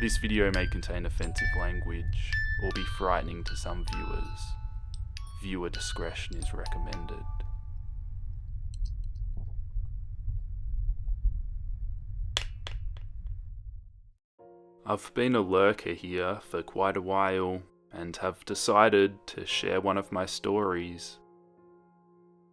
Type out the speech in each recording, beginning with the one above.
This video may contain offensive language or be frightening to some viewers. Viewer discretion is recommended. I've been a lurker here for quite a while and have decided to share one of my stories.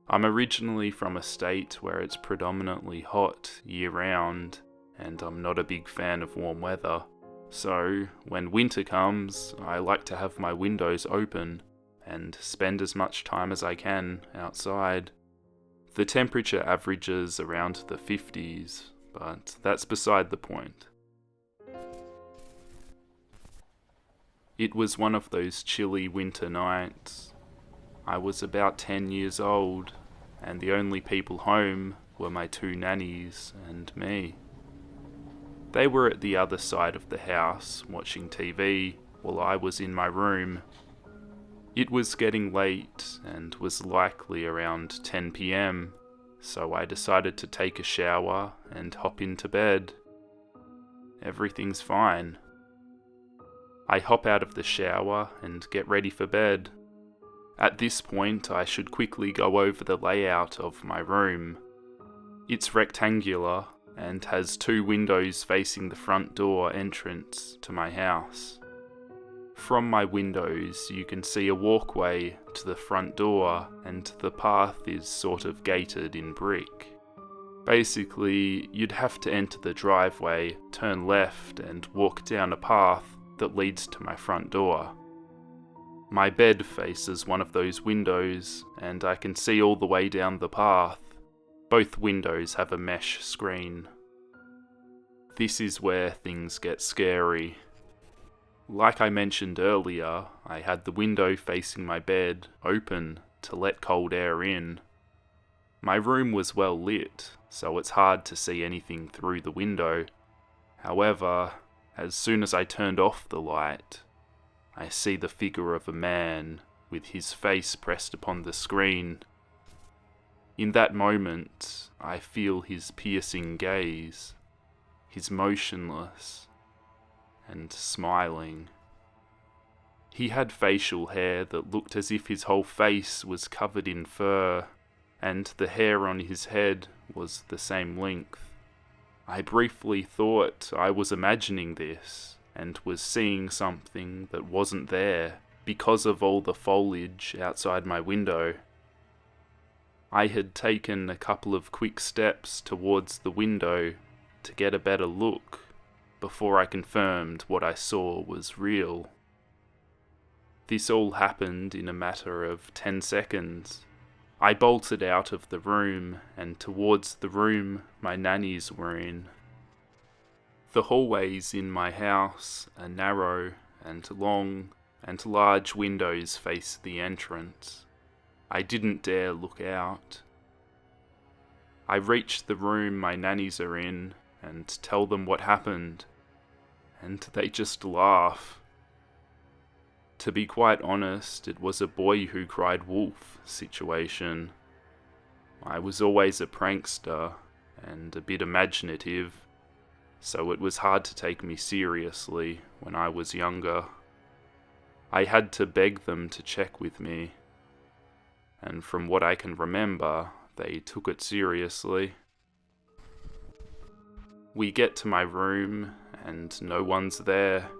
I'm originally from a state where it's predominantly hot year-round, and I'm not a big fan of warm weather. So, when winter comes, I like to have my windows open and spend as much time as I can outside. The temperature averages around the 50s, but that's beside the point. It was one of those chilly winter nights. I was about 10 years old, and the only people home were my two nannies and me. They were at the other side of the house watching TV while I was in my room. It was getting late and was likely around 10 PM, so I decided to take a shower and hop into bed. Everything's fine. I hop out of the shower and get ready for bed. At this point, I should quickly go over the layout of my room. It's rectangular and has two windows facing the front door entrance to my house. From my windows, you can see a walkway to the front door, and the path is sort of gated in brick. Basically, you'd have to enter the driveway, turn left, and walk down a path that leads to my front door. My bed faces one of those windows, and I can see all the way down the path. Both windows have a mesh screen. This is where things get scary. Like I mentioned earlier, I had the window facing my bed open to let cold air in. My room was well lit, so it's hard to see anything through the window. However, as soon as I turned off the light, I see the figure of a man with his face pressed upon the screen. In that moment, I feel his piercing gaze. He's motionless and smiling. He had facial hair that looked as if his whole face was covered in fur, and the hair on his head was the same length. I briefly thought I was imagining this and was seeing something that wasn't there because of all the foliage outside my window. I had taken a couple of quick steps towards the window to get a better look before I confirmed what I saw was real. This all happened in a matter of 10 seconds. I bolted out of the room and towards the room my nannies were in. The hallways in my house are narrow and long, and large windows face the entrance. I didn't dare look out. I reach the room my nannies are in and tell them what happened, and they just laugh. To be quite honest, it was a boy who cried wolf situation. I was always a prankster and a bit imaginative, so it was hard to take me seriously when I was younger. I had to beg them to check with me, and from what I can remember, they took it seriously. We get to my room, and no one's there.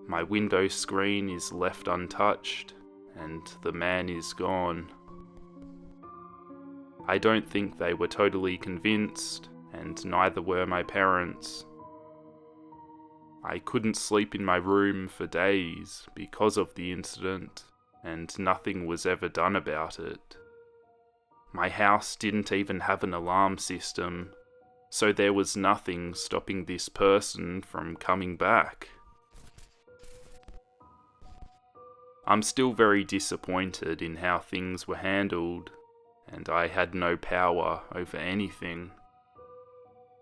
My window screen is left untouched, and the man is gone. I don't think they were totally convinced, and neither were my parents. I couldn't sleep in my room for days because of the incident, and nothing was ever done about it. My house didn't even have an alarm system, so there was nothing stopping this person from coming back. I'm still very disappointed in how things were handled, and I had no power over anything.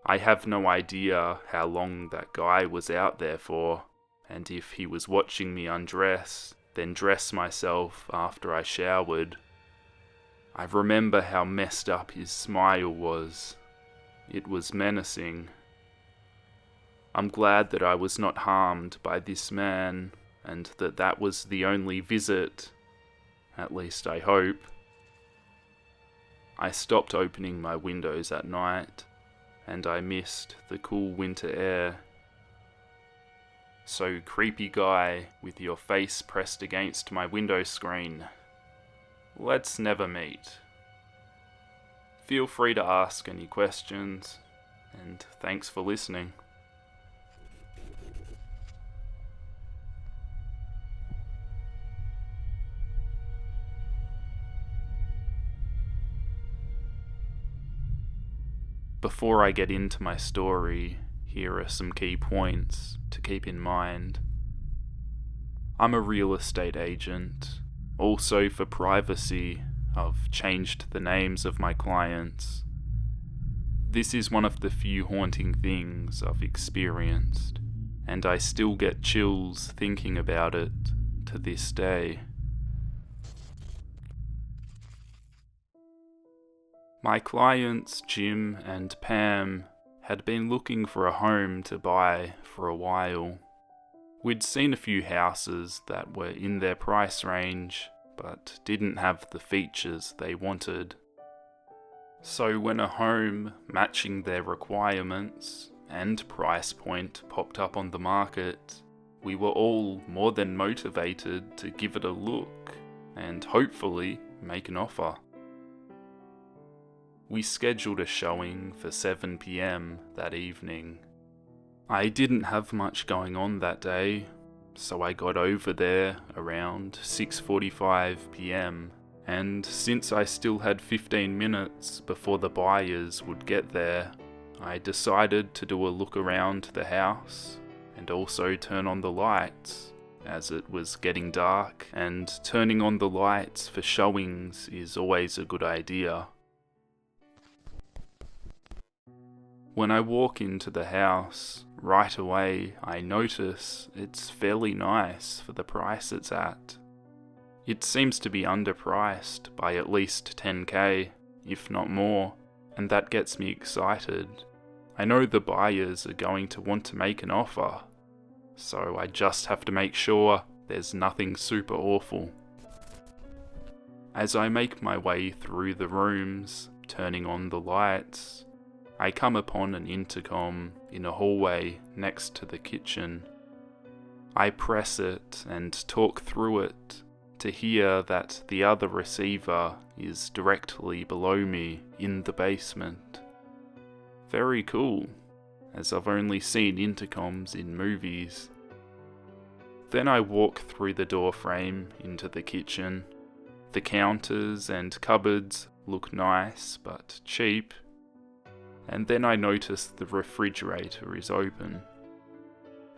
I have no idea how long that guy was out there for, and if he was watching me undress, then dress myself after I showered. I remember how messed up his smile was. It was menacing. I'm glad that I was not harmed by this man, and that was the only visit. At least I hope. I stopped opening my windows at night, and I missed the cool winter air. So, creepy guy with your face pressed against my window screen, let's never meet. Feel free to ask any questions, and thanks for listening. Before I get into my story, here are some key points to keep in mind. I'm a real estate agent. Also, for privacy, I've changed the names of my clients. This is one of the few haunting things I've experienced, and I still get chills thinking about it to this day. My clients, Jim and Pam, had been looking for a home to buy for a while. We'd seen a few houses that were in their price range, but didn't have the features they wanted. So when a home matching their requirements and price point popped up on the market, we were all more than motivated to give it a look and hopefully make an offer. We scheduled a showing for 7 p.m. that evening. I didn't have much going on that day, so I got over there around 6:45 p.m. and since I still had 15 minutes before the buyers would get there, I decided to do a look around the house and also turn on the lights, as it was getting dark and turning on the lights for showings is always a good idea. When I walk into the house, right away I notice it's fairly nice for the price it's at. It seems to be underpriced by at least 10k, if not more, and that gets me excited. I know the buyers are going to want to make an offer, so I just have to make sure there's nothing super awful. As I make my way through the rooms, turning on the lights, I come upon an intercom in a hallway next to the kitchen. I press it and talk through it to hear that the other receiver is directly below me in the basement. Very cool, as I've only seen intercoms in movies. Then I walk through the door frame into the kitchen. The counters and cupboards look nice but cheap. And then I notice the refrigerator is open.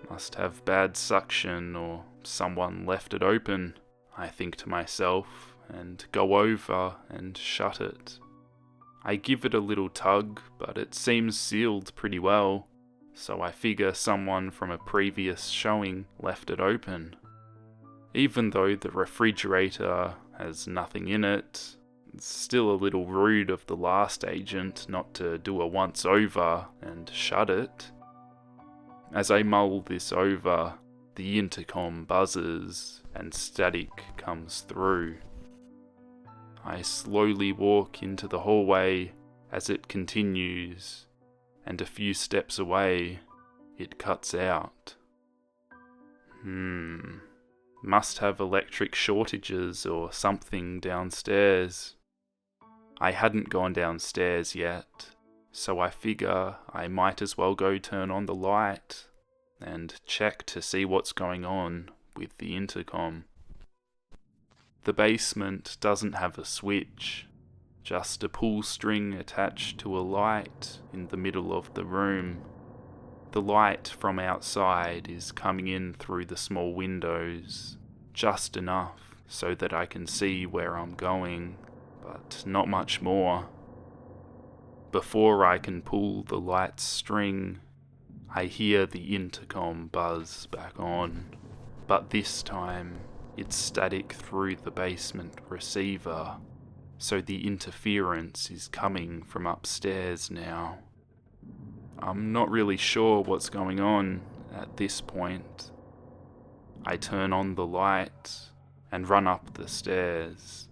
Must have bad suction or someone left it open, I think to myself, and go over and shut it. I give it a little tug, but it seems sealed pretty well, so I figure someone from a previous showing left it open. Even though the refrigerator has nothing in it, it's still a little rude of the last agent not to do a once over and shut it. As I mull this over, the intercom buzzes and static comes through. I slowly walk into the hallway as it continues, and a few steps away, it cuts out. Must have electric shortages or something downstairs. I hadn't gone downstairs yet, so I figure I might as well go turn on the light and check to see what's going on with the intercom. The basement doesn't have a switch, just a pull string attached to a light in the middle of the room. The light from outside is coming in through the small windows, just enough so that I can see where I'm going, but not much more. Before I can pull the light's string, I hear the intercom buzz back on, but this time it's static through the basement receiver, so the interference is coming from upstairs now. I'm not really sure what's going on at this point. I turn on the light and run up the stairs.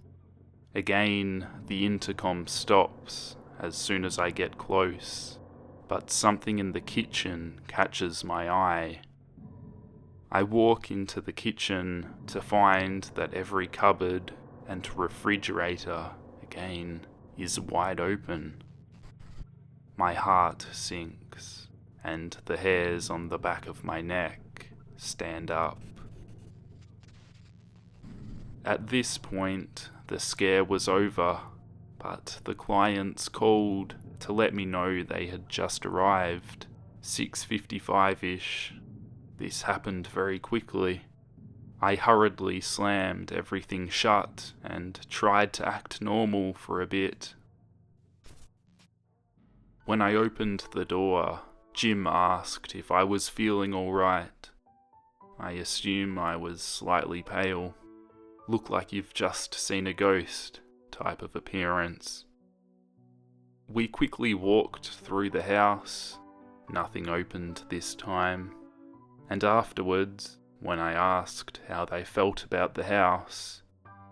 Again, the intercom stops as soon as I get close, but something in the kitchen catches my eye. I walk into the kitchen to find that every cupboard and refrigerator, again, is wide open. My heart sinks, and the hairs on the back of my neck stand up. At this point, the scare was over, but the clients called to let me know they had just arrived, 6:55-ish. This happened very quickly. I hurriedly slammed everything shut and tried to act normal for a bit. When I opened the door, Jim asked if I was feeling alright. I assume I was slightly pale. Look like you've just seen a ghost type of appearance. We quickly walked through the house. Nothing opened this time. And afterwards, when I asked how they felt about the house,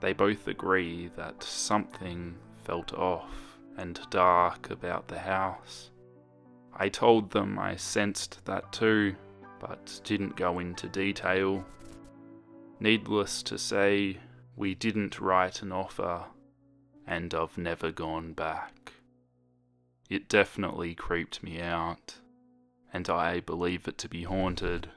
they both agree that something felt off and dark about the house. I told them I sensed that too, but didn't go into detail. Needless to say, we didn't write an offer, and I've never gone back. It definitely creeped me out, and I believe it to be haunted.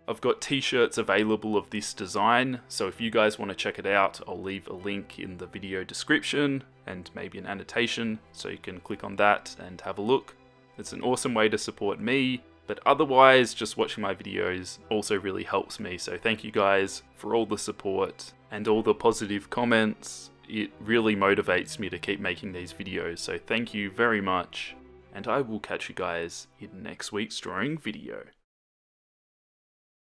I've got t-shirts available of this design, so if you guys want to check it out, I'll leave a link in the video description and maybe an annotation so you can click on that and have a look. It's an awesome way to support me, but otherwise just watching my videos also really helps me, so thank you guys for all the support and all the positive comments. It really motivates me to keep making these videos, so thank you very much, and I will catch you guys in next week's drawing video.